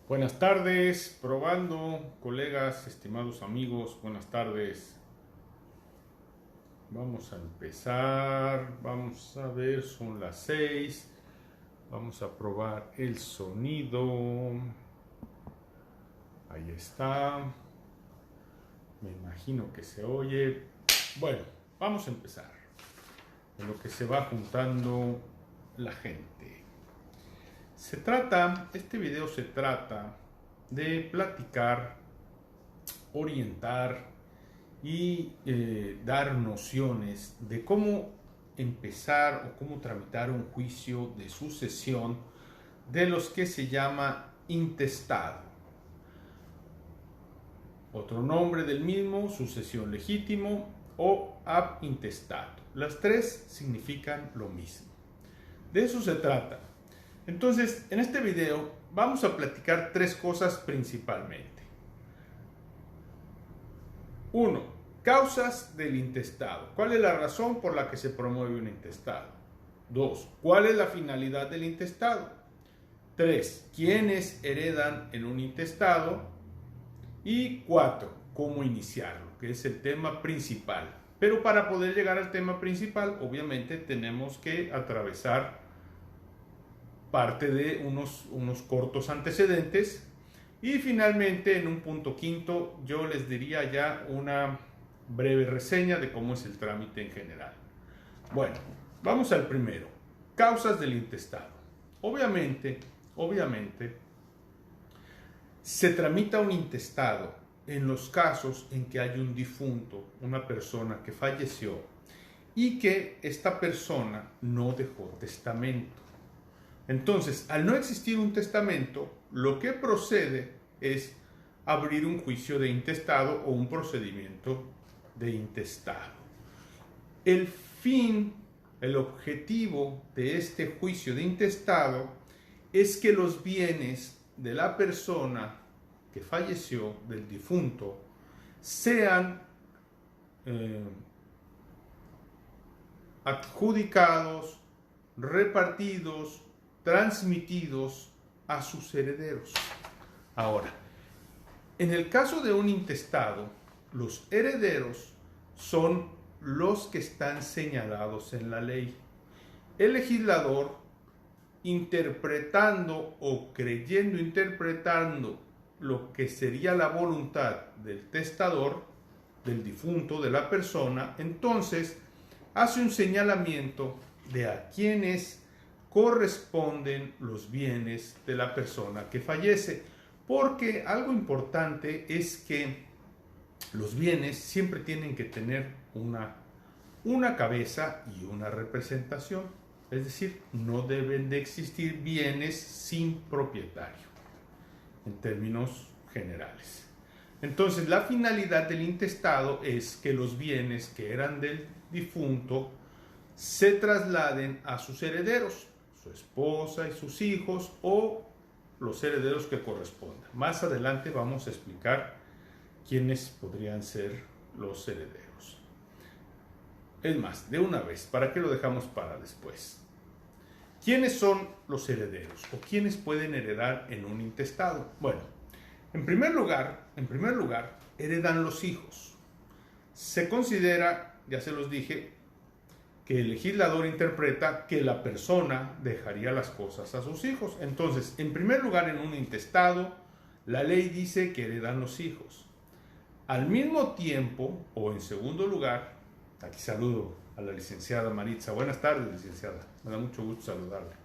Buenas tardes, probando, colegas, estimados amigos, buenas tardes. Vamos a empezar, vamos a ver, son las 6. Vamos a probar el sonido. Ahí está. Me imagino que se oye. Bueno, vamos a empezar. En lo que se va juntando la gente. Este video se trata de platicar, orientar y dar nociones de cómo empezar o cómo tramitar un juicio de sucesión de los que se llama intestado. Otro nombre del mismo, sucesión legítimo o ab intestato. Las tres significan lo mismo. De eso se trata. Entonces, en este video vamos a platicar tres cosas principalmente. 1. Causas del intestado. ¿Cuál es la razón por la que se promueve un intestado? 2. ¿Cuál es la finalidad del intestado? 3. ¿Quiénes heredan en un intestado? Y 4. ¿Cómo iniciarlo? Que es el tema principal. Pero para poder llegar al tema principal, obviamente tenemos que atravesar parte de unos cortos antecedentes y finalmente en un punto quinto yo les diría ya una breve reseña de cómo es el trámite en general. Bueno, vamos al primero, causas del intestado. Obviamente se tramita un intestado en los casos en que hay un difunto, una persona que falleció y que esta persona no dejó testamento. Entonces, al no existir un testamento, lo que procede es abrir un juicio de intestado o un procedimiento de intestado. El objetivo de este juicio de intestado es que los bienes de la persona que falleció, del difunto, sean adjudicados, repartidos, transmitidos a sus herederos. Ahora, en el caso de un intestado, los herederos son los que están señalados en la ley. El legislador, interpretando o creyendo interpretando lo que sería la voluntad del testador, del difunto, de la persona, entonces hace un señalamiento de a quiénes corresponden los bienes de la persona que fallece, porque algo importante es que los bienes siempre tienen que tener una cabeza y una representación, es decir, no deben de existir bienes sin propietario, en términos generales. Entonces, la finalidad del intestado es que los bienes que eran del difunto se trasladen a sus herederos, su esposa y sus hijos o los herederos que correspondan. Más adelante vamos a explicar quiénes podrían ser los herederos. Es más, de una vez, ¿para qué lo dejamos para después? ¿Quiénes son los herederos o quiénes pueden heredar en un intestado? Bueno, en primer lugar, heredan los hijos. Se considera, ya se los dije, que el legislador interpreta que la persona dejaría las cosas a sus hijos. Entonces, en primer lugar, en un intestado, la ley dice que heredan los hijos. Al mismo tiempo, o en segundo lugar, aquí saludo a la licenciada Maritza. Buenas tardes, licenciada. Me da mucho gusto saludarla.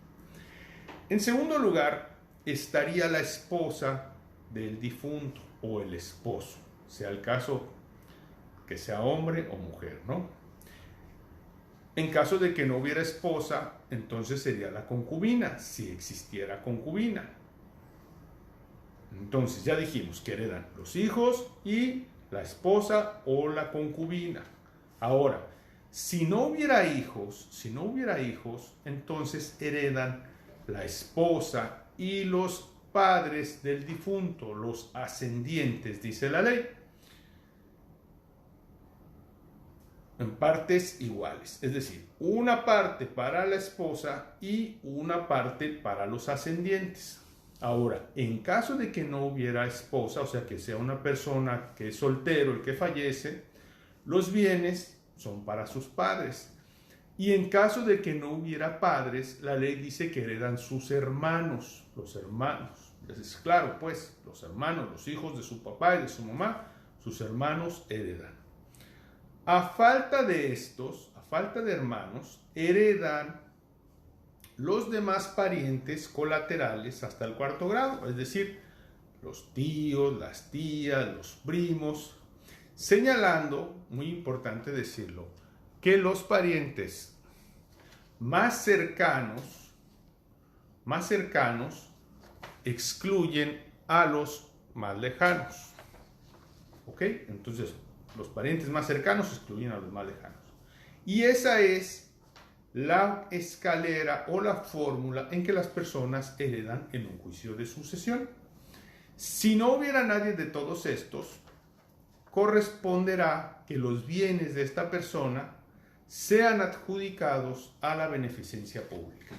En segundo lugar, estaría la esposa del difunto o el esposo, sea el caso que sea hombre o mujer, ¿no? En caso de que no hubiera esposa, entonces sería la concubina, si existiera concubina. Entonces ya dijimos que heredan los hijos y la esposa o la concubina. Ahora, si no hubiera hijos, entonces heredan la esposa y los padres del difunto, los ascendientes, dice la ley. En partes iguales, es decir, una parte para la esposa y una parte para los ascendientes. Ahora, en caso de que no hubiera esposa, o sea, que sea una persona que es soltero, el que fallece, los bienes son para sus padres. Y en caso de que no hubiera padres, la ley dice que heredan sus hermanos, los hermanos. Es claro, pues, los hermanos, los hijos de su papá y de su mamá, sus hermanos heredan. A falta de estos, a falta de hermanos, heredan los demás parientes colaterales hasta el cuarto grado, es decir, los tíos, las tías, los primos, señalando, muy importante decirlo, que los parientes más cercanos excluyen a los más lejanos. ¿Ok? Entonces, los parientes más cercanos excluyen a los más lejanos. Y esa es la escalera o la fórmula en que las personas heredan en un juicio de sucesión. Si no hubiera nadie de todos estos, corresponderá que los bienes de esta persona sean adjudicados a la beneficencia pública.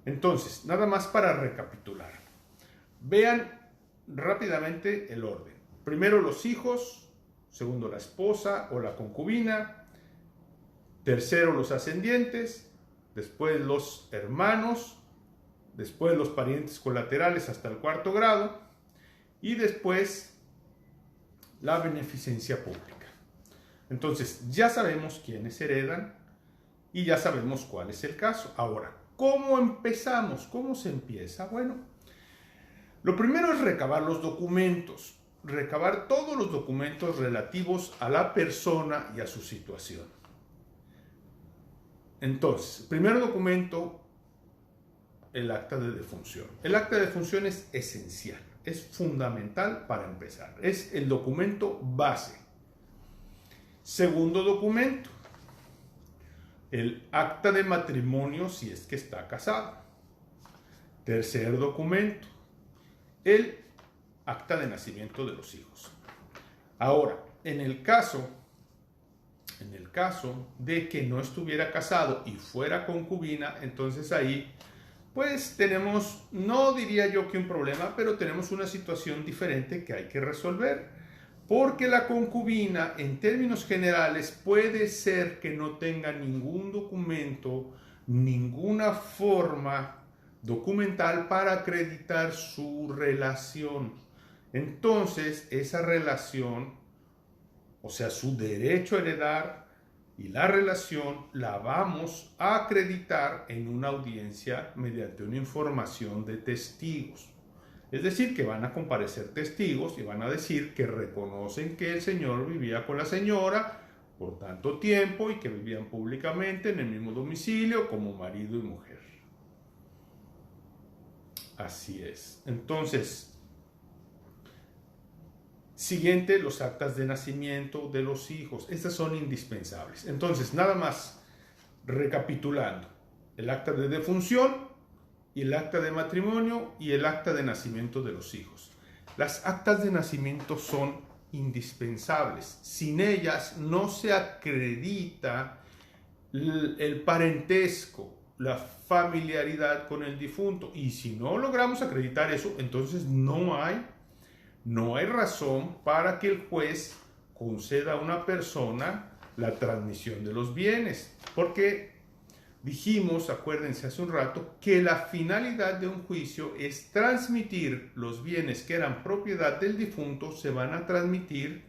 Entonces, nada más para recapitular. Vean rápidamente el orden. Primero los hijos, segundo la esposa o la concubina, tercero los ascendientes, después los hermanos, después los parientes colaterales hasta el cuarto grado y después la beneficencia pública. Entonces, ya sabemos quiénes heredan y ya sabemos cuál es el caso. Ahora, ¿cómo empezamos? ¿Cómo se empieza? Bueno, lo primero es recabar los documentos, recabar todos los documentos relativos a la persona y a su situación. Entonces, primer documento, el acta de defunción. El acta de defunción es esencial, es fundamental para empezar, es el documento base. Segundo documento, el acta de matrimonio si es que está casado. Tercer documento, el acta de nacimiento de los hijos. Ahora, en el caso de que no estuviera casado y fuera concubina, entonces ahí pues tenemos, no diría yo que un problema, pero tenemos una situación diferente que hay que resolver. Porque la concubina, en términos generales, puede ser que no tenga ningún documento, ninguna forma documental para acreditar su relación. Entonces, esa relación, o sea, su derecho a heredar y la relación, la vamos a acreditar en una audiencia mediante una información de testigos. Es decir, que van a comparecer testigos y van a decir que reconocen que el señor vivía con la señora por tanto tiempo y que vivían públicamente en el mismo domicilio como marido y mujer. Así es. Entonces, siguiente, los actas de nacimiento de los hijos. Estas son indispensables. Entonces, nada más recapitulando. El acta de defunción, y el acta de matrimonio y el acta de nacimiento de los hijos. Las actas de nacimiento son indispensables. Sin ellas no se acredita el parentesco, la familiaridad con el difunto. Y si no logramos acreditar eso, entonces no hay razón para que el juez conceda a una persona la transmisión de los bienes. Porque dijimos, acuérdense hace un rato, que la finalidad de un juicio es transmitir los bienes que eran propiedad del difunto, se van a transmitir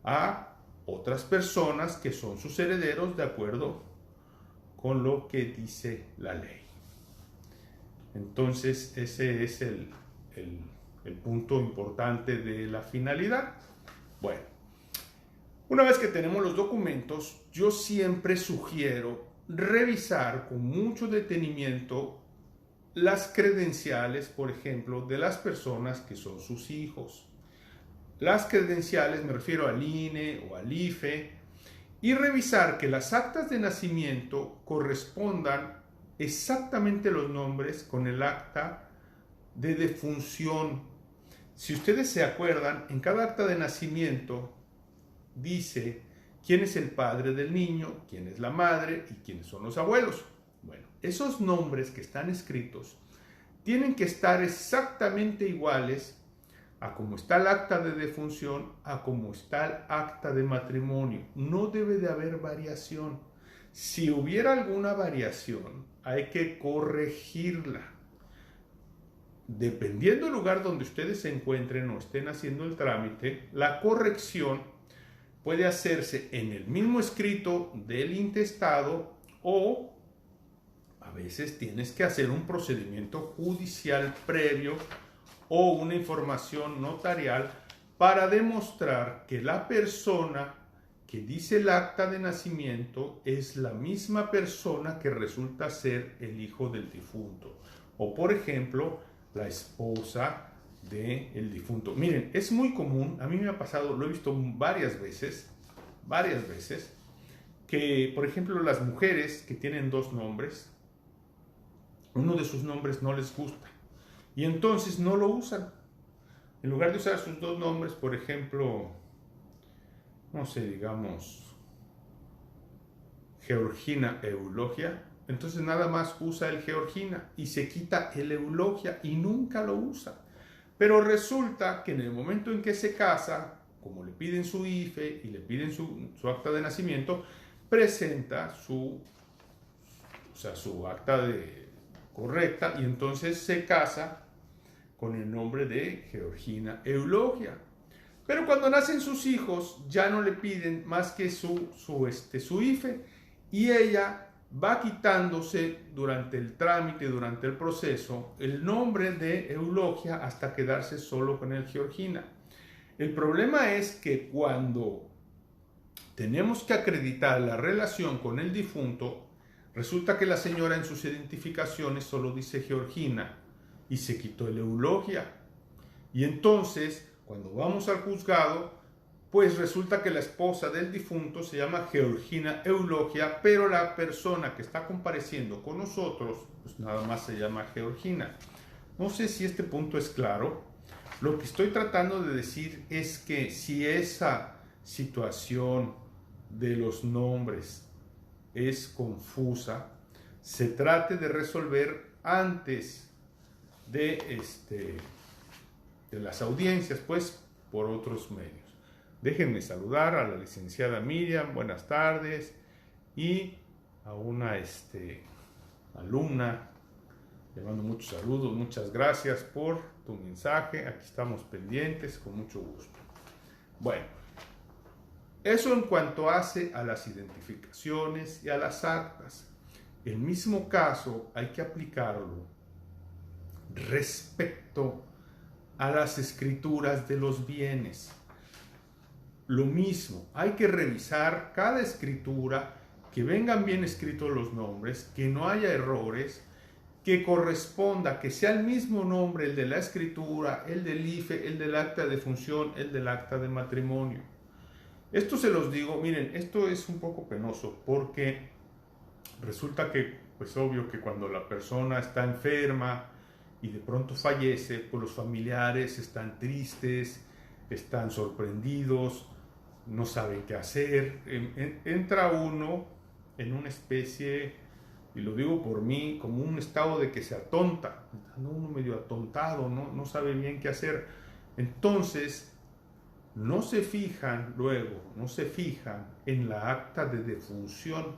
a otras personas que son sus herederos de acuerdo con lo que dice la ley. Entonces, ese es el punto importante de la finalidad. Bueno, una vez que tenemos los documentos, yo siempre sugiero revisar con mucho detenimiento las credenciales, por ejemplo, de las personas que son sus hijos. Las credenciales, me refiero al INE o al IFE, y revisar que las actas de nacimiento correspondan exactamente los nombres con el acta de defunción. Si ustedes se acuerdan, en cada acta de nacimiento dice quién es el padre del niño, quién es la madre y quiénes son los abuelos. Bueno, esos nombres que están escritos tienen que estar exactamente iguales a como está el acta de defunción, a como está el acta de matrimonio. No debe de haber variación. Si hubiera alguna variación, hay que corregirla. Dependiendo del lugar donde ustedes se encuentren o estén haciendo el trámite, la corrección puede hacerse en el mismo escrito del intestado o a veces tienes que hacer un procedimiento judicial previo o una información notarial para demostrar que la persona que dice el acta de nacimiento es la misma persona que resulta ser el hijo del difunto. O por ejemplo, la esposa del difunto. Miren, es muy común, a mí me ha pasado, lo he visto varias veces, que por ejemplo las mujeres que tienen dos nombres, uno de sus nombres no les gusta y entonces no lo usan. En lugar de usar sus dos nombres, por ejemplo, no sé, digamos, Georgina Eulogia, entonces nada más usa el Georgina y se quita el Eulogia y nunca lo usa. Pero resulta que en el momento en que se casa, como le piden su IFE y le piden su acta de nacimiento, presenta su acta correcta y entonces se casa con el nombre de Georgina Eulogia. Pero cuando nacen sus hijos ya no le piden más que su IFE y ella va quitándose durante el trámite, durante el proceso, el nombre de Eulogia hasta quedarse solo con el Georgina. El problema es que cuando tenemos que acreditar la relación con el difunto, resulta que la señora en sus identificaciones solo dice Georgina y se quitó el Eulogia. Y entonces, cuando vamos al juzgado, pues resulta que la esposa del difunto se llama Georgina Eulogia, pero la persona que está compareciendo con nosotros, pues nada más se llama Georgina. No sé si este punto es claro. Lo que estoy tratando de decir es que si esa situación de los nombres es confusa, se trate de resolver antes de las audiencias, pues por otros medios. Déjenme saludar a la licenciada Miriam, buenas tardes, y a una alumna, le mando muchos saludos, muchas gracias por tu mensaje, aquí estamos pendientes, con mucho gusto. Bueno, eso en cuanto hace a las identificaciones y a las actas. El mismo caso hay que aplicarlo respecto a las escrituras de los bienes. Lo mismo, hay que revisar cada escritura, que vengan bien escritos los nombres, que no haya errores, que corresponda, que sea el mismo nombre el de la escritura, el del IFE, el del acta de función, el del acta de matrimonio. Esto se los digo, miren, esto es un poco penoso porque resulta que, pues obvio que cuando la persona está enferma y de pronto fallece, pues los familiares están tristes, están sorprendidos, no saben qué hacer. Entra uno en una especie, y lo digo por mí, como un estado de que se atonta, uno medio atontado, no sabe bien qué hacer. Entonces, no se fijan en la acta de defunción.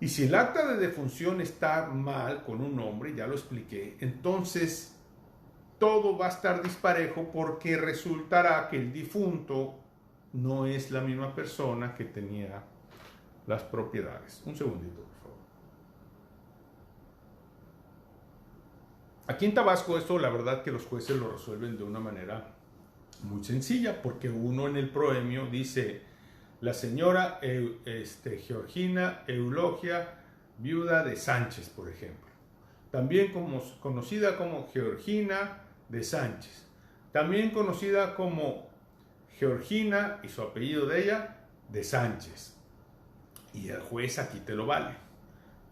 Y si el acta de defunción está mal con un nombre, ya lo expliqué, entonces todo va a estar disparejo porque resultará que el difunto no es la misma persona que tenía las propiedades. Un segundito, por favor. Aquí en Tabasco esto la verdad que los jueces lo resuelven de una manera muy sencilla, porque uno en el proemio dice la señora Georgina Eulogia, viuda de Sánchez, por ejemplo. También conocida como Georgina de Sánchez. También conocida como Georgina y su apellido de ella, de Sánchez. Y el juez aquí te lo vale.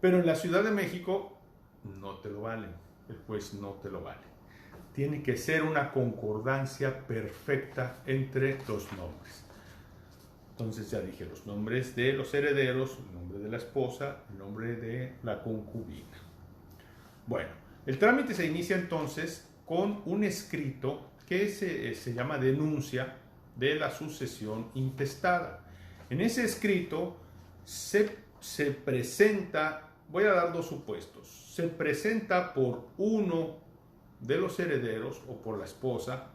Pero en la Ciudad de México no te lo vale. El juez no te lo vale. Tiene que ser una concordancia perfecta entre los nombres. Entonces ya dije los nombres de los herederos, el nombre de la esposa, el nombre de la concubina. Bueno, El trámite se inicia entonces con un escrito que se llama denuncia de la sucesión intestada. En ese escrito se presenta, voy a dar dos supuestos, se presenta por uno de los herederos o por la esposa,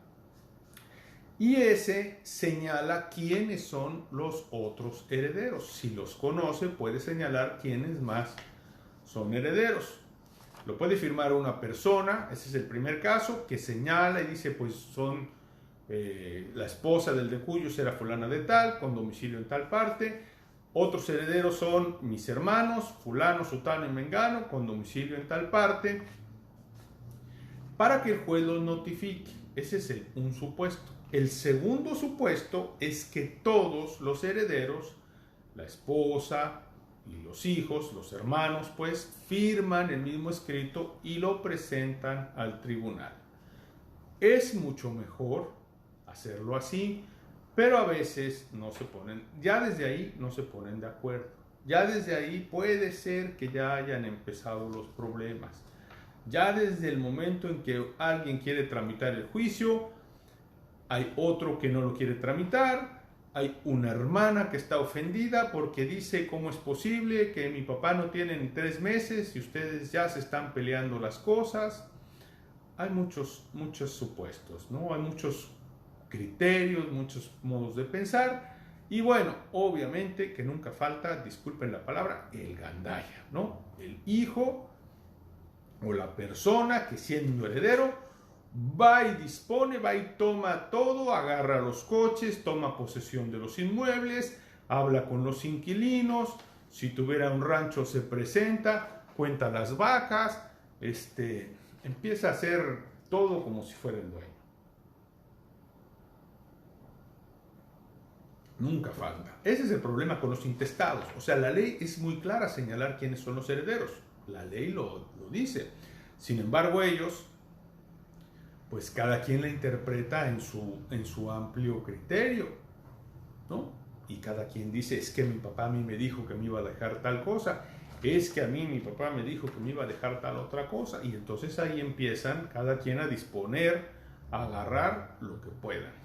y ese señala quiénes son los otros herederos. Si los conoce, puede señalar quiénes más son herederos. Lo puede firmar una persona, ese es el primer caso, que señala y dice, pues son la esposa del de Cuyos era fulana de tal, con domicilio en tal parte. Otros herederos son mis hermanos, fulano, sutano y mengano, con domicilio en tal parte, para que el juez los notifique. Ese es un supuesto. El segundo supuesto es que todos los herederos, la esposa y los hijos, los hermanos, pues firman el mismo escrito y lo presentan al tribunal. Es mucho mejor hacerlo así, pero a veces no se ponen, ya desde ahí no se ponen de acuerdo. Ya desde ahí puede ser que ya hayan empezado los problemas. Ya desde el momento en que alguien quiere tramitar el juicio, hay otro que no lo quiere tramitar, hay una hermana que está ofendida porque dice cómo es posible que mi papá no tiene ni 3 meses y ustedes ya se están peleando las cosas. Hay muchos supuestos, ¿no? Hay muchos criterios, muchos modos de pensar, y bueno, obviamente que nunca falta, disculpen la palabra, el gandalla, ¿no? El hijo o la persona que siendo heredero va y dispone, va y toma todo, agarra los coches, toma posesión de los inmuebles, habla con los inquilinos, si tuviera un rancho se presenta, cuenta las vacas, empieza a hacer todo como si fuera el dueño. Nunca falta. Ese es el problema con los intestados. O sea, la ley es muy clara señalar quiénes son los herederos. La ley lo dice. Sin embargo, ellos, pues cada quien la interpreta en su amplio criterio, ¿no? Y cada quien dice, es que mi papá a mí me dijo que me iba a dejar tal cosa, es que a mí mi papá me dijo que me iba a dejar tal otra cosa, y entonces ahí empiezan cada quien a disponer, a agarrar lo que puedan.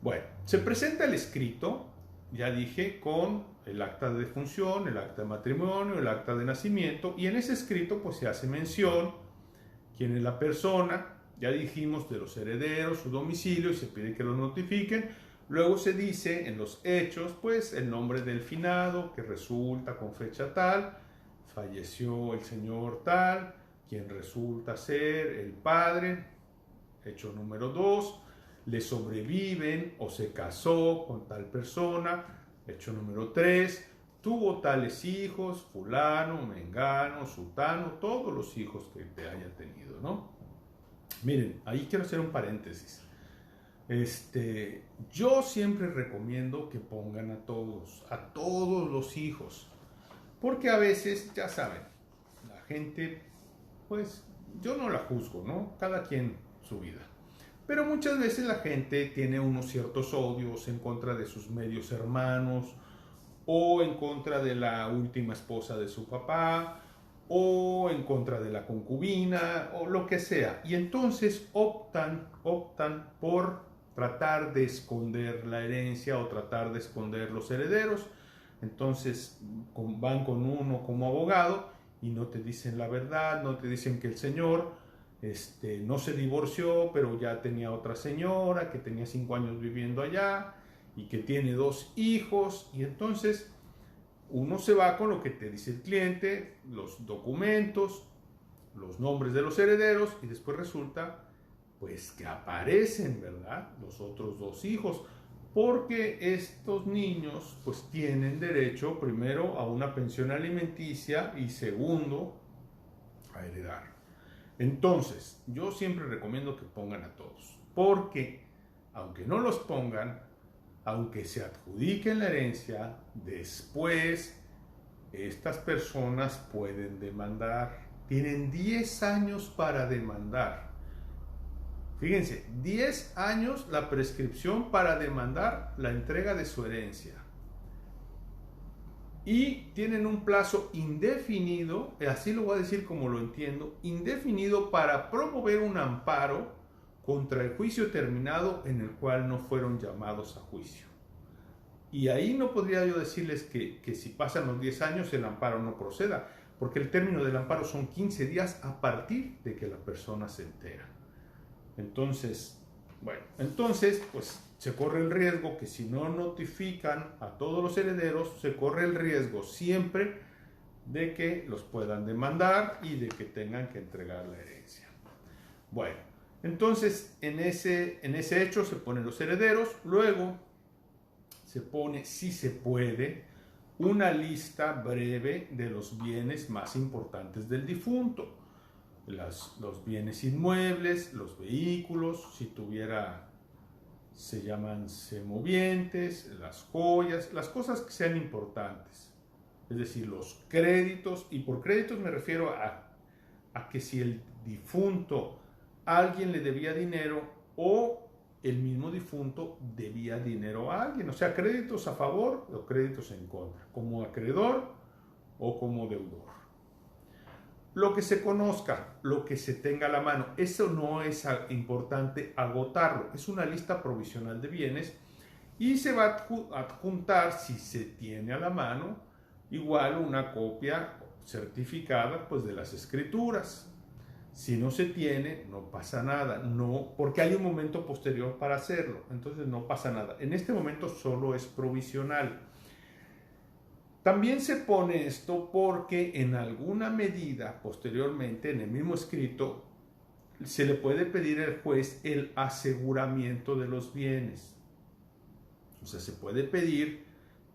Bueno, se presenta el escrito, ya dije, con el acta de defunción, el acta de matrimonio, el acta de nacimiento, y en ese escrito pues se hace mención quién es la persona, ya dijimos de los herederos, su domicilio, y se pide que los notifiquen. Luego se dice en los hechos pues el nombre del finado, que resulta con fecha tal, falleció el señor tal, quien resulta ser el padre, hecho número 2, le sobreviven o se casó con tal persona, hecho número 3, tuvo tales hijos, fulano, mengano, sutano, todos los hijos que te haya tenido, ¿no? Miren, ahí quiero hacer un paréntesis. Yo siempre recomiendo que pongan a todos los hijos, porque a veces, ya saben, la gente, pues, yo no la juzgo, ¿no? Cada quien su vida. Pero muchas veces la gente tiene unos ciertos odios en contra de sus medios hermanos, o en contra de la última esposa de su papá, o en contra de la concubina, o lo que sea. Y entonces optan por tratar de esconder la herencia o tratar de esconder los herederos. Entonces van con uno como abogado y no te dicen la verdad, no te dicen que el señor no se divorció, pero ya tenía otra señora, que tenía 5 años viviendo allá y que tiene 2 hijos, y entonces uno se va con lo que te dice el cliente, los documentos, los nombres de los herederos, y después resulta pues que aparecen, ¿verdad?, los otros 2 hijos, porque estos niños pues tienen derecho primero a una pensión alimenticia y segundo a heredar. Entonces, yo siempre recomiendo que pongan a todos, porque aunque no los pongan, aunque se adjudiquen la herencia, después estas personas pueden demandar. Tienen 10 años para demandar. Fíjense, 10 años la prescripción para demandar la entrega de su herencia. y tienen un plazo indefinido, así lo voy a decir como lo entiendo, indefinido para promover un amparo contra el juicio terminado en el cual no fueron llamados a juicio. Y ahí no podría yo decirles que si pasan los 10 años el amparo no proceda, porque el término del amparo son 15 días a partir de que la persona se entera. Entonces, pues se corre el riesgo que si no notifican a todos los herederos, se corre el riesgo siempre de que los puedan demandar y de que tengan que entregar la herencia. Bueno, entonces en ese hecho se ponen los herederos, luego se pone, si se puede, una lista breve de los bienes más importantes del difunto. Los bienes inmuebles, los vehículos, si tuviera, se llaman semovientes, las joyas, las cosas que sean importantes. Es decir, los créditos, y por créditos me refiero a que si el difunto, alguien le debía dinero o el mismo difunto debía dinero a alguien. O sea, créditos a favor o créditos en contra, como acreedor o como deudor. Lo que se conozca, lo que se tenga a la mano, eso no es importante agotarlo. Es una lista provisional de bienes y se va a adjuntar, si se tiene a la mano, igual una copia certificada pues de las escrituras. Si no se tiene, no pasa nada, no, porque hay un momento posterior para hacerlo, entonces no pasa nada. En este momento solo es provisional. También se pone esto porque en alguna medida, posteriormente, en el mismo escrito, se le puede pedir al juez el aseguramiento de los bienes. O sea, se puede pedir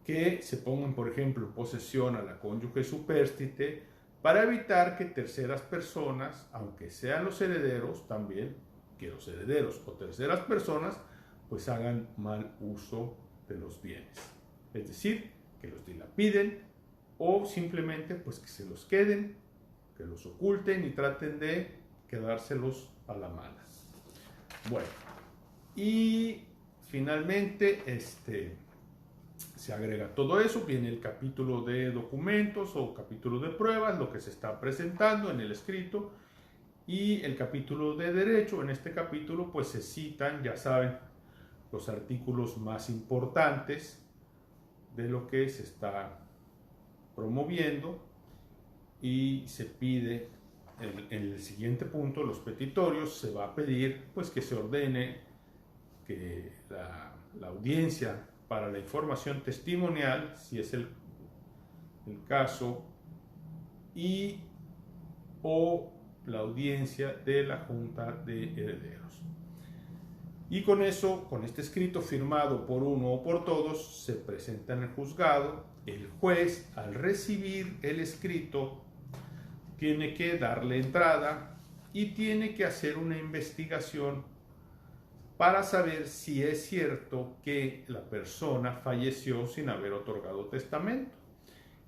que se pongan, por ejemplo, en posesión a la cónyuge supérstite, para evitar que terceras personas, aunque sean los herederos también, que los herederos o terceras personas, pues hagan mal uso de los bienes. Es decir, que los dilapiden o simplemente pues que se los queden, que los oculten y traten de quedárselos a la mala. Bueno, y finalmente se agrega todo eso, viene el capítulo de documentos o capítulo de pruebas, lo que se está presentando en el escrito, y el capítulo de derecho. En este capítulo pues se citan, ya saben, los artículos más importantes de lo que se está promoviendo, y se pide en el siguiente punto, los petitorios, se va a pedir pues que se ordene que la audiencia para la información testimonial, si es el caso, y o la audiencia de la Junta de Herederos. Y con eso, con este escrito firmado por uno o por todos, se presenta en el juzgado. El juez, al recibir el escrito, tiene que darle entrada y tiene que hacer una investigación para saber si es cierto que la persona falleció sin haber otorgado testamento.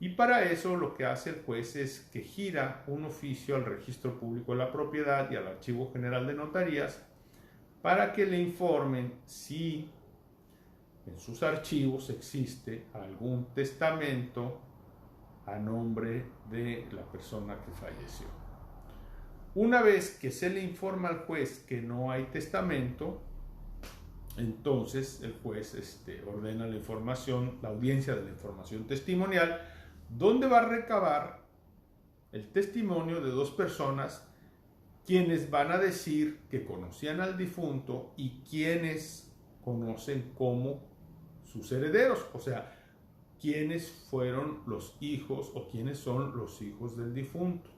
Y para eso lo que hace el juez es que gira un oficio al Registro Público de la Propiedad y al Archivo General de Notarías para que le informen si en sus archivos existe algún testamento a nombre de la persona que falleció. Una vez que se le informa al juez que no hay testamento, entonces el juez ordena la información, la audiencia de la información testimonial, donde va a recabar el testimonio de dos personas quienes van a decir que conocían al difunto y quienes conocen como sus herederos, o sea, quiénes fueron los hijos o quiénes son los hijos del difunto,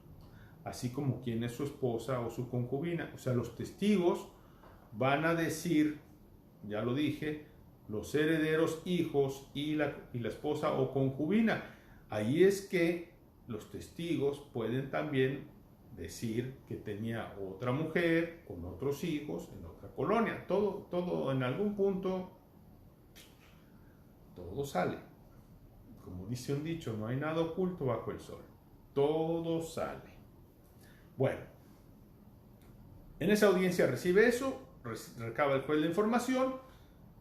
así como quién es su esposa o su concubina. O sea, los testigos van a decir, ya lo dije, los herederos, hijos y la esposa o concubina. Ahí es que los testigos pueden también decir que tenía otra mujer con otros hijos en otra colonia. Todo en algún punto, todo sale. Como dice un dicho, no hay nada oculto bajo el sol. Todo sale. Bueno, en esa audiencia recibe eso, recaba el juez la información,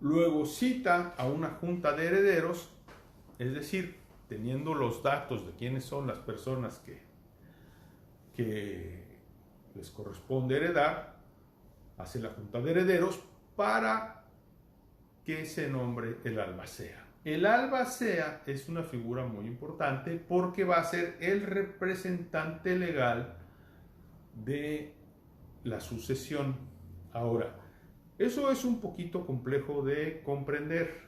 luego cita a una junta de herederos, es decir, teniendo los datos de quiénes son las personas que les corresponde heredar, hace la junta de herederos para que se nombre el albacea. El albacea es una figura muy importante porque va a ser el representante legal de la sucesión. Ahora, eso es un poquito complejo de comprender.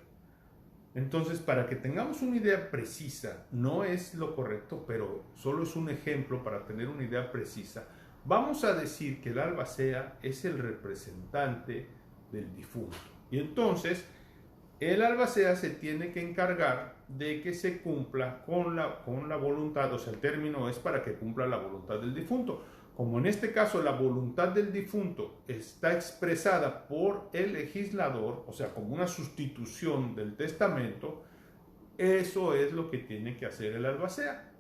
Entonces, para que tengamos una idea precisa, no es lo correcto, pero solo es un ejemplo para tener una idea precisa, vamos a decir que el albacea es el representante del difunto. Y entonces, el albacea se tiene que encargar de que se cumpla con la voluntad, o sea, el término es para que cumpla la voluntad del difunto. Como en este caso la voluntad del difunto está expresada por el legislador, o sea, como una sustitución del testamento, eso es lo que tiene que hacer el albacea.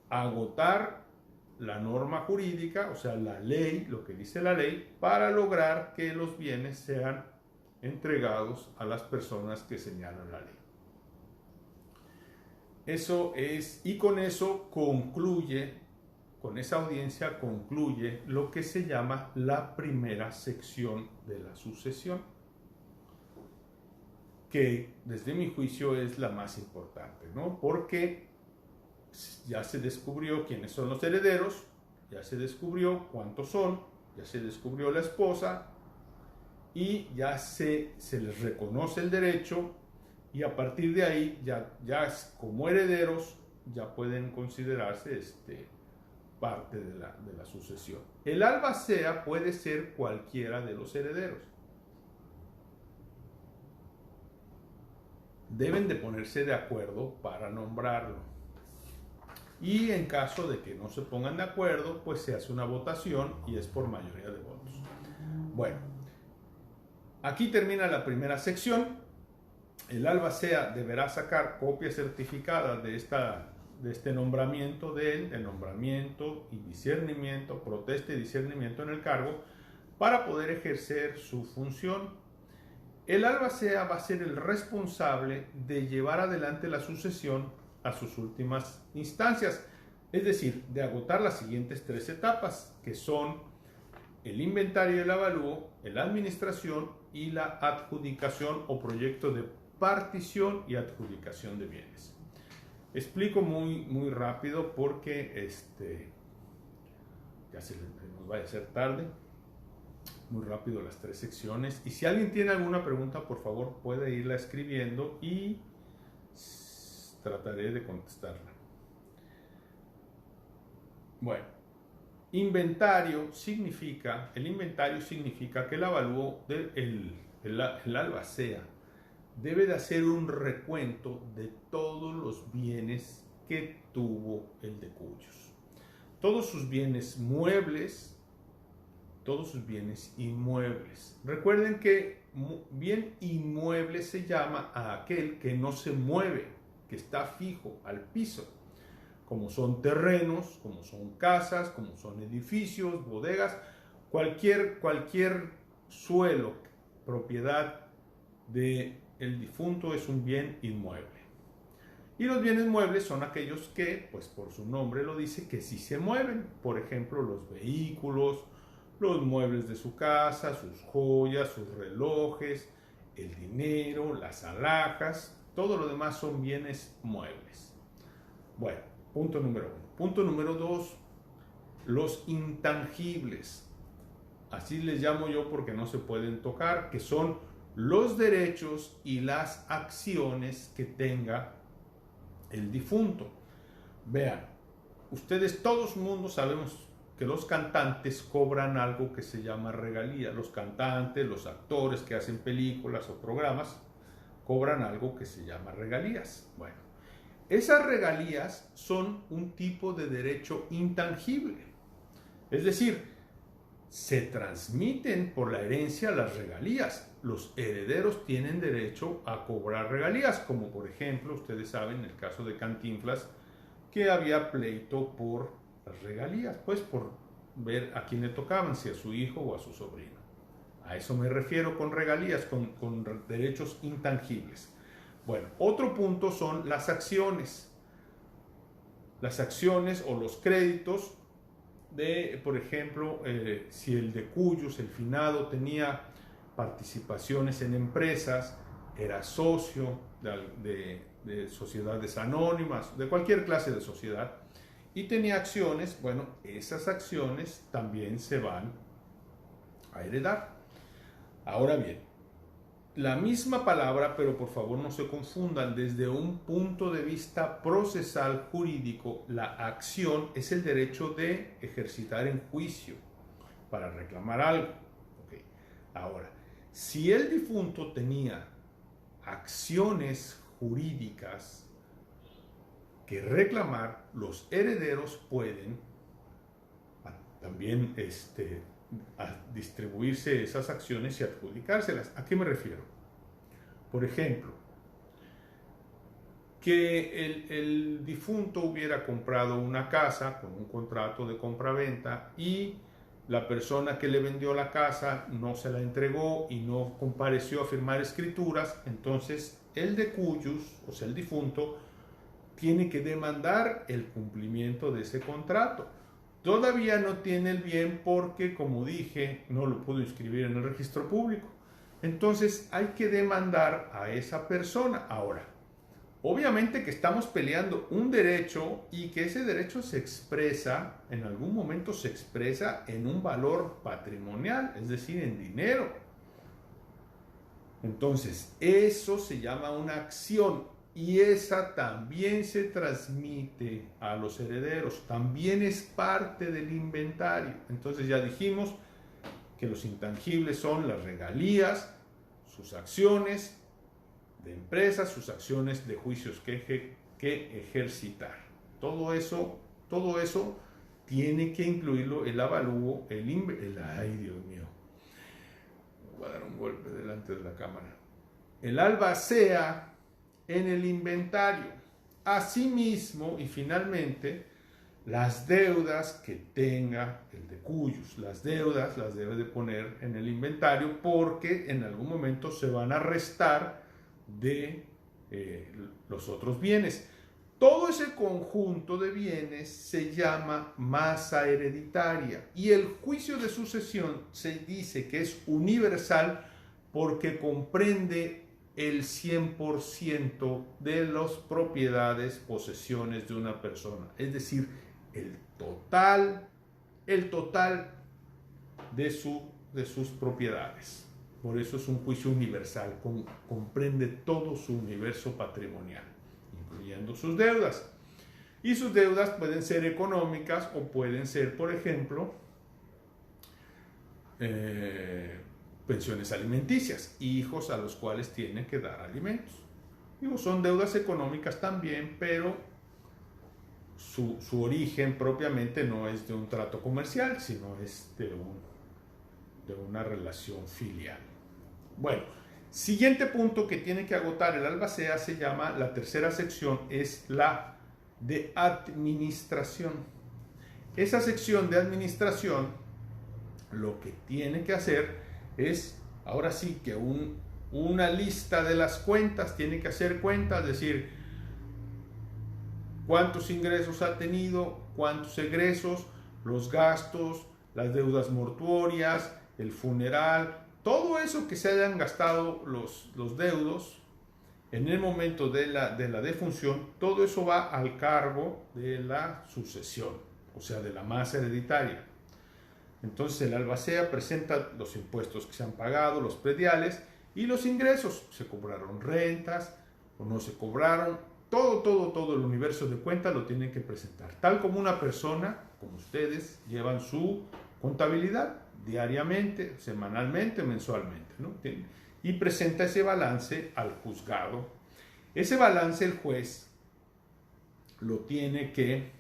Agotar la norma jurídica, o sea, la ley, lo que dice la ley, para lograr que los bienes sean entregados a las personas que señalan la ley. Eso es, y con eso concluye, con esa audiencia concluye lo que se llama la primera sección de la sucesión, que desde mi juicio es la más importante, ¿no? Porque ya se descubrió quiénes son los herederos, ya se descubrió cuántos son, ya se descubrió la esposa y ya se les reconoce el derecho, y a partir de ahí ya como herederos ya pueden considerarse parte de la sucesión. El albacea puede ser cualquiera de los herederos. Deben de ponerse de acuerdo para nombrarlo. Y en caso de que no se pongan de acuerdo, pues se hace una votación y es por mayoría de votos. Bueno, aquí termina la primera sección. El albacea deberá sacar copia certificada de este nombramiento de él, de nombramiento y discernimiento, protesta y discernimiento en el cargo, para poder ejercer su función. El albacea va a ser el responsable de llevar adelante la sucesión a sus últimas instancias, es decir, de agotar las siguientes 3 etapas, que son el inventario y el avalúo, la administración y la adjudicación o proyecto de partición y adjudicación de bienes. Explico muy rápido porque ya se nos vaya a hacer tarde. Muy rápido las 3 secciones. Y si alguien tiene alguna pregunta, por favor puede irla escribiendo y trataré de contestarla. Bueno, el inventario significa que el avalúo el albacea debe de hacer un recuento de todos los bienes que tuvo el decuyos. Todos sus bienes muebles, todos sus bienes inmuebles. Recuerden que bien inmueble se llama a aquel que no se mueve, que está fijo al piso, como son terrenos, como son casas, como son edificios, bodegas, cualquier suelo, propiedad de el difunto es un bien inmueble. Y los bienes muebles son aquellos que, pues por su nombre lo dice, que sí se mueven. Por ejemplo, los vehículos, los muebles de su casa, sus joyas, sus relojes, el dinero, las alhajas, todo lo demás son bienes muebles. Bueno, punto número 1. Punto número 2, los intangibles. Así les llamo yo porque no se pueden tocar, que son los derechos y las acciones que tenga el difunto. Vean, ustedes, todos mundo sabemos que los cantantes cobran algo que se llama regalía. Los cantantes, los actores que hacen películas o programas, cobran algo que se llama regalías. Bueno, esas regalías son un tipo de derecho intangible. Es decir, se transmiten por la herencia las regalías. Los herederos tienen derecho a cobrar regalías, como por ejemplo, ustedes saben, en el caso de Cantinflas, que había pleito por las regalías, pues por ver a quién le tocaban, si a su hijo o a su sobrino. A eso me refiero con regalías, con derechos intangibles. Bueno, otro punto son las acciones. las acciones o los créditos de, por ejemplo, si el de cuyos, el finado, tenía participaciones en empresas, era socio de sociedades anónimas, de cualquier clase de sociedad, y tenía acciones, bueno, esas acciones también se van a heredar. Ahora bien, la misma palabra, pero por favor no se confundan, desde un punto de vista procesal jurídico, la acción es el derecho de ejercitar en juicio para reclamar algo. Okay. Ahora, si el difunto tenía acciones jurídicas que reclamar, los herederos pueden también distribuirse esas acciones y adjudicárselas. ¿A qué me refiero? Por ejemplo, que el difunto hubiera comprado una casa con un contrato de compraventa y la persona que le vendió la casa no se la entregó y no compareció a firmar escrituras, entonces el de cuyos, o sea el difunto, tiene que demandar el cumplimiento de ese contrato. Todavía no tiene el bien porque, como dije, no lo pudo inscribir en el registro público. Entonces hay que demandar a esa persona. Ahora, obviamente que estamos peleando un derecho y que ese derecho se expresa, en algún momento se expresa en un valor patrimonial, es decir, en dinero. Entonces, eso se llama una acción. Y esa también se transmite a los herederos, también es parte del inventario. Entonces ya dijimos que los intangibles son las regalías, sus acciones de empresas, sus acciones de juicios que ejercitar. Todo eso tiene que incluirlo el avalúo, ay Dios mío, voy a dar un golpe delante de la cámara. El albacea en el inventario. Asimismo, y finalmente, las deudas que tenga el de cuyos. Las deudas las debe de poner en el inventario porque en algún momento se van a restar de los otros bienes. Todo ese conjunto de bienes se llama masa hereditaria y el juicio de sucesión se dice que es universal porque comprende el 100% de las propiedades, posesiones de una persona. Es decir, el total de sus propiedades. Por eso es un juicio universal, comprende todo su universo patrimonial, incluyendo sus deudas. Y sus deudas pueden ser económicas o pueden ser, por ejemplo, pensiones alimenticias, hijos a los cuales tienen que dar alimentos. Digo, son deudas económicas también, pero su origen propiamente no es de un trato comercial, sino es de una relación filial. Bueno, siguiente punto que tiene que agotar el albacea se llama, la tercera sección es la de administración. Esa sección de administración lo que tiene que hacer es, ahora sí que una lista de las cuentas, tiene que hacer cuentas, es decir, cuántos ingresos ha tenido, cuántos egresos, los gastos, las deudas mortuorias, el funeral, todo eso que se hayan gastado los deudos en el momento de la defunción, todo eso va al cargo de la sucesión, o sea, de la masa hereditaria. Entonces el albacea presenta los impuestos que se han pagado, los prediales y los ingresos. Se cobraron rentas o no se cobraron. Todo el universo de cuentas lo tienen que presentar. Tal como una persona, como ustedes, llevan su contabilidad diariamente, semanalmente, mensualmente, ¿no? Y presenta ese balance al juzgado. Ese balance el juez lo tiene que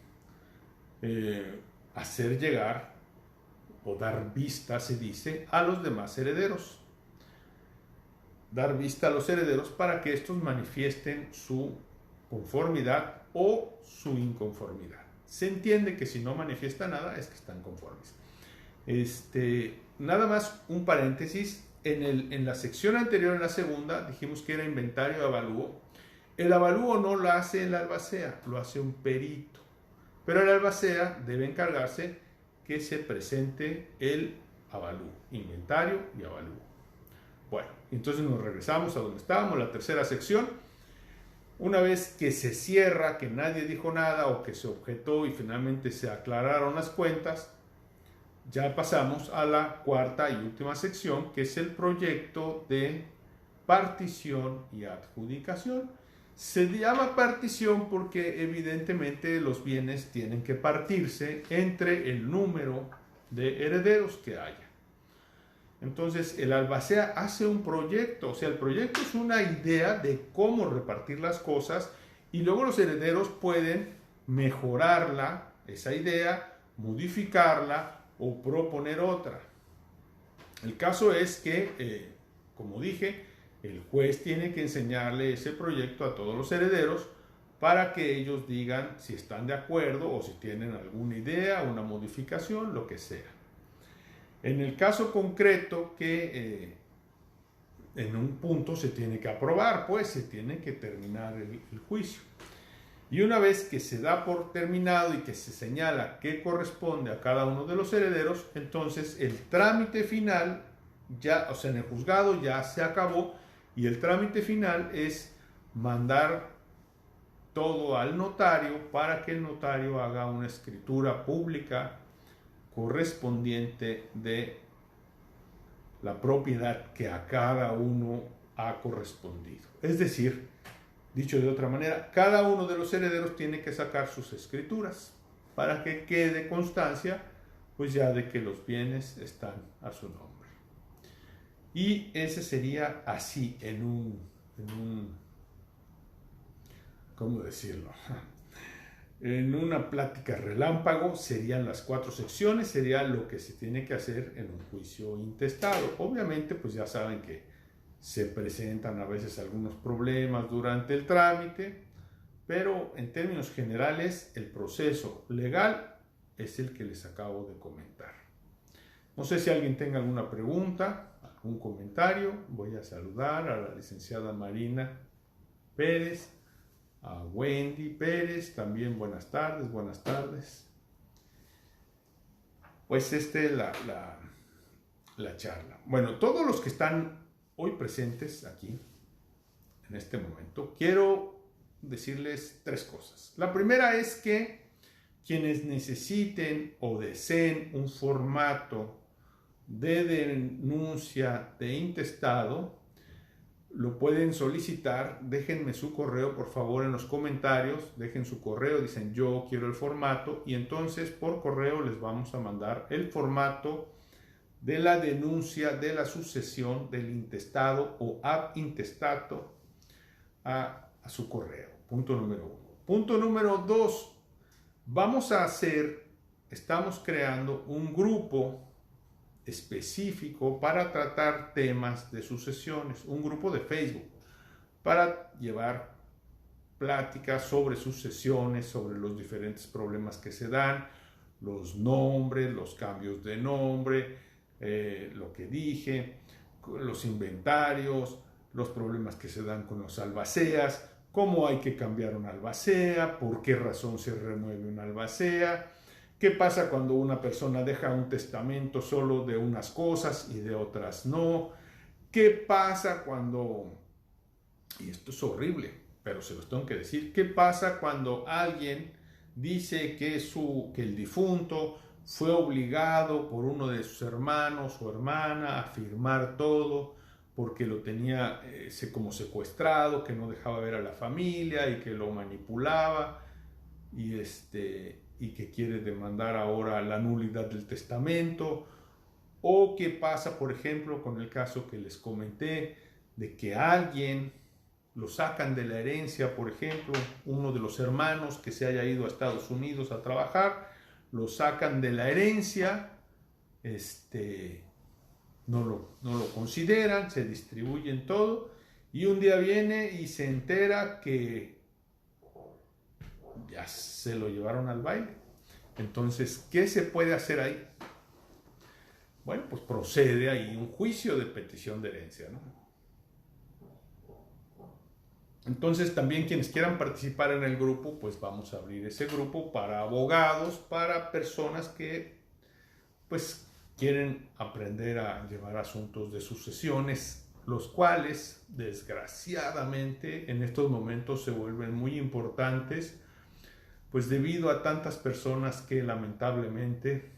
hacer llegar o dar vista, se dice, a los demás herederos. Dar vista a los herederos para que estos manifiesten su conformidad o su inconformidad. Se entiende que si no manifiesta nada es que están conformes. Nada más un paréntesis, en la sección anterior, en la segunda, dijimos que era inventario de avalúo. El avalúo no lo hace el albacea, lo hace un perito. Pero el albacea debe encargarse que se presente el avalúo, inventario y avalúo. Bueno, entonces nos regresamos a donde estábamos, la tercera sección. Una vez que se cierra, que nadie dijo nada o que se objetó y finalmente se aclararon las cuentas, ya pasamos a la cuarta y última sección, que es el proyecto de partición y adjudicación. Se llama partición porque evidentemente los bienes tienen que partirse entre el número de herederos que haya. Entonces el albacea hace un proyecto, o sea, el proyecto es una idea de cómo repartir las cosas y luego los herederos pueden mejorarla, esa idea, modificarla o proponer otra. El caso es que, como dije, el juez tiene que enseñarle ese proyecto a todos los herederos para que ellos digan si están de acuerdo o si tienen alguna idea, una modificación, lo que sea. En el caso concreto que en un punto se tiene que aprobar, pues se tiene que terminar el juicio. Y una vez que se da por terminado y que se señala qué corresponde a cada uno de los herederos, entonces el trámite final, ya, o sea, en el juzgado ya se acabó y el trámite final es mandar todo al notario para que el notario haga una escritura pública correspondiente de la propiedad que a cada uno ha correspondido. Es decir, dicho de otra manera, cada uno de los herederos tiene que sacar sus escrituras para que quede constancia, pues ya de que los bienes están a su nombre. Y ese sería así en un ¿cómo decirlo? En una plática relámpago serían las 4 secciones, sería lo que se tiene que hacer en un juicio intestado. Obviamente, pues ya saben que se presentan a veces algunos problemas durante el trámite, pero en términos generales el proceso legal es el que les acabo de comentar. No sé si alguien tenga alguna pregunta, algún comentario. Voy a saludar a la licenciada Marina Pérez, a Wendy Pérez, también buenas tardes, buenas tardes. Pues la charla. Bueno, todos los que están hoy presentes aquí, en este momento, quiero decirles 3 cosas. La primera es que quienes necesiten o deseen un formato de denuncia de intestado, lo pueden solicitar. Déjenme su correo, por favor, en los comentarios. Dejen su correo, dicen yo quiero el formato y entonces por correo les vamos a mandar el formato de la denuncia de la sucesión del intestado o ab intestato a su correo. Punto número 1. Punto número 2. Estamos creando un grupo específico para tratar temas de sucesiones, un grupo de Facebook para llevar pláticas sobre sucesiones, sobre los diferentes problemas que se dan, los nombres, los cambios de nombre, lo que dije, los inventarios, los problemas que se dan con los albaceas, cómo hay que cambiar una albacea, por qué razón se remueve una albacea. ¿Qué pasa cuando una persona deja un testamento solo de unas cosas y de otras no? ¿Qué pasa cuando, y esto es horrible, pero se los tengo que decir, qué pasa cuando alguien dice que el difunto fue obligado por uno de sus hermanos o hermana a firmar todo porque lo tenía como secuestrado, que no dejaba ver a la familia y que lo manipulaba y que quiere demandar ahora la nulidad del testamento? O qué pasa, por ejemplo, con el caso que les comenté de que alguien lo sacan de la herencia, por ejemplo, uno de los hermanos que se haya ido a Estados Unidos a trabajar, lo sacan de la herencia, no lo consideran, se distribuyen todo y un día viene y se entera que ya se lo llevaron al baile. Entonces, ¿qué se puede hacer ahí? Bueno, pues procede ahí un juicio de petición de herencia, ¿no? Entonces también quienes quieran participar en el grupo, pues vamos a abrir ese grupo para abogados, para personas que pues quieren aprender a llevar asuntos de sucesiones, los cuales desgraciadamente en estos momentos se vuelven muy importantes, pues debido a tantas personas que lamentablemente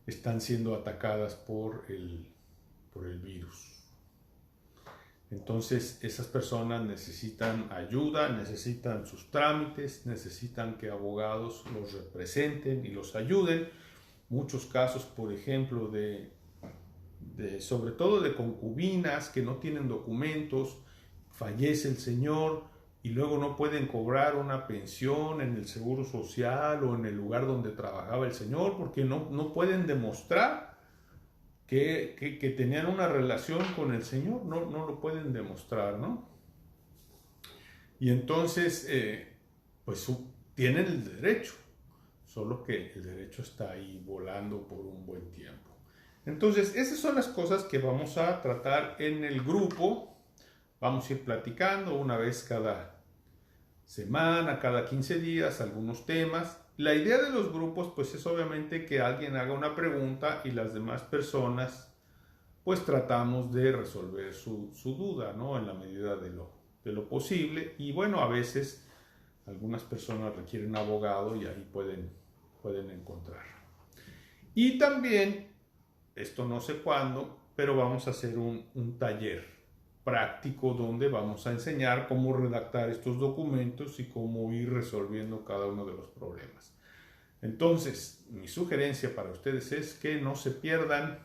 están siendo atacadas por el virus. Entonces esas personas necesitan ayuda, necesitan sus trámites, necesitan que abogados los representen y los ayuden. Muchos casos, por ejemplo, sobre todo de concubinas que no tienen documentos, fallece el señor y luego no pueden cobrar una pensión en el seguro social o en el lugar donde trabajaba el señor porque no pueden demostrar que tenían una relación con el Señor, no lo pueden demostrar, ¿no? Y entonces, pues tienen el derecho, solo que el derecho está ahí volando por un buen tiempo. Entonces, esas son las cosas que vamos a tratar en el grupo. Vamos a ir platicando una vez cada semana, cada 15 días, algunos temas. La idea de los grupos pues es obviamente que alguien haga una pregunta y las demás personas pues tratamos de resolver su duda, ¿no? En la medida de lo posible. Y bueno, a veces algunas personas requieren abogado y ahí pueden encontrar. Y también, esto no sé cuándo, pero vamos a hacer un taller práctico donde vamos a enseñar cómo redactar estos documentos y cómo ir resolviendo cada uno de los problemas. Entonces, mi sugerencia para ustedes es que no se pierdan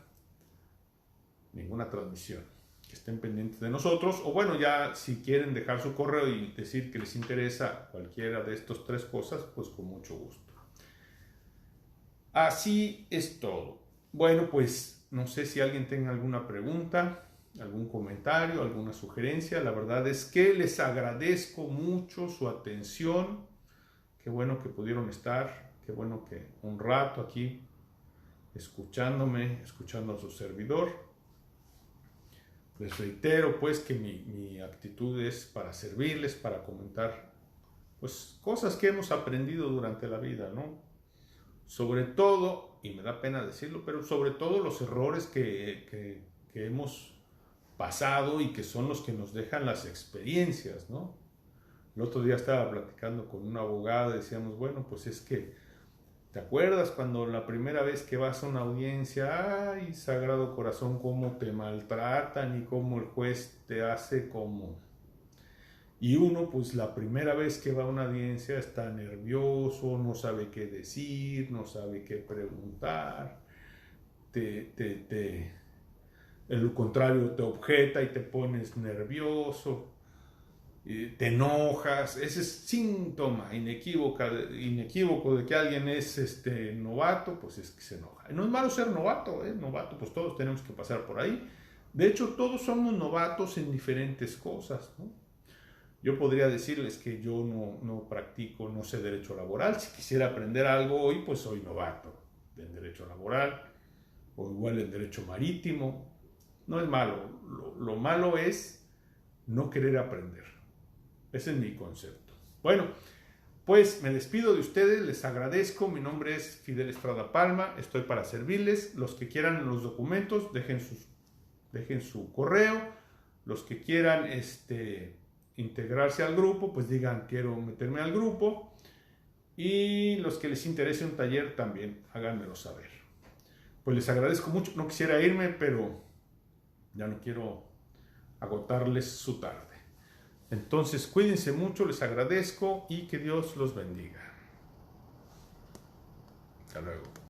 ninguna transmisión, que estén pendientes de nosotros, o bueno, ya si quieren dejar su correo y decir que les interesa cualquiera de estas tres cosas, pues con mucho gusto. Así es todo. Bueno, pues no sé si alguien tenga alguna pregunta, algún comentario, alguna sugerencia. La verdad es que les agradezco mucho su atención. Qué bueno que pudieron estar, qué bueno que un rato aquí escuchándome, escuchando a su servidor. Les reitero pues que mi actitud es para servirles, para comentar pues cosas que hemos aprendido durante la vida, ¿no? Sobre todo, y me da pena decirlo, pero sobre todo los errores que hemos pasado y que son los que nos dejan las experiencias, ¿no? El otro día estaba platicando con una abogada y decíamos, bueno, pues es que, ¿te acuerdas cuando la primera vez que vas a una audiencia, ay, Sagrado Corazón, cómo te maltratan y cómo el juez te hace como... Y uno, pues la primera vez que va a una audiencia está nervioso, no sabe qué decir, no sabe qué preguntar, el contrario te objeta y te pones nervioso, te enojas. Ese es síntoma inequívoco de que alguien es novato, pues es que se enoja. No es malo ser novato, novato, pues todos tenemos que pasar por ahí. De hecho, todos somos novatos en diferentes cosas, ¿no? Yo podría decirles que yo no practico, no sé derecho laboral. Si quisiera aprender algo hoy, pues soy novato en derecho laboral o igual en derecho marítimo. No es malo. Lo malo es no querer aprender. Ese es mi concepto. Bueno, pues me despido de ustedes, les agradezco. Mi nombre es Fidel Estrada Palma, estoy para servirles. Los que quieran los documentos, dejen su correo. Los que quieran integrarse al grupo, pues digan quiero meterme al grupo, y los que les interese un taller también háganmelo saber. Pues les agradezco mucho, no quisiera irme, pero ya no quiero agotarles su tarde. Entonces cuídense mucho, les agradezco y que Dios los bendiga. Hasta luego.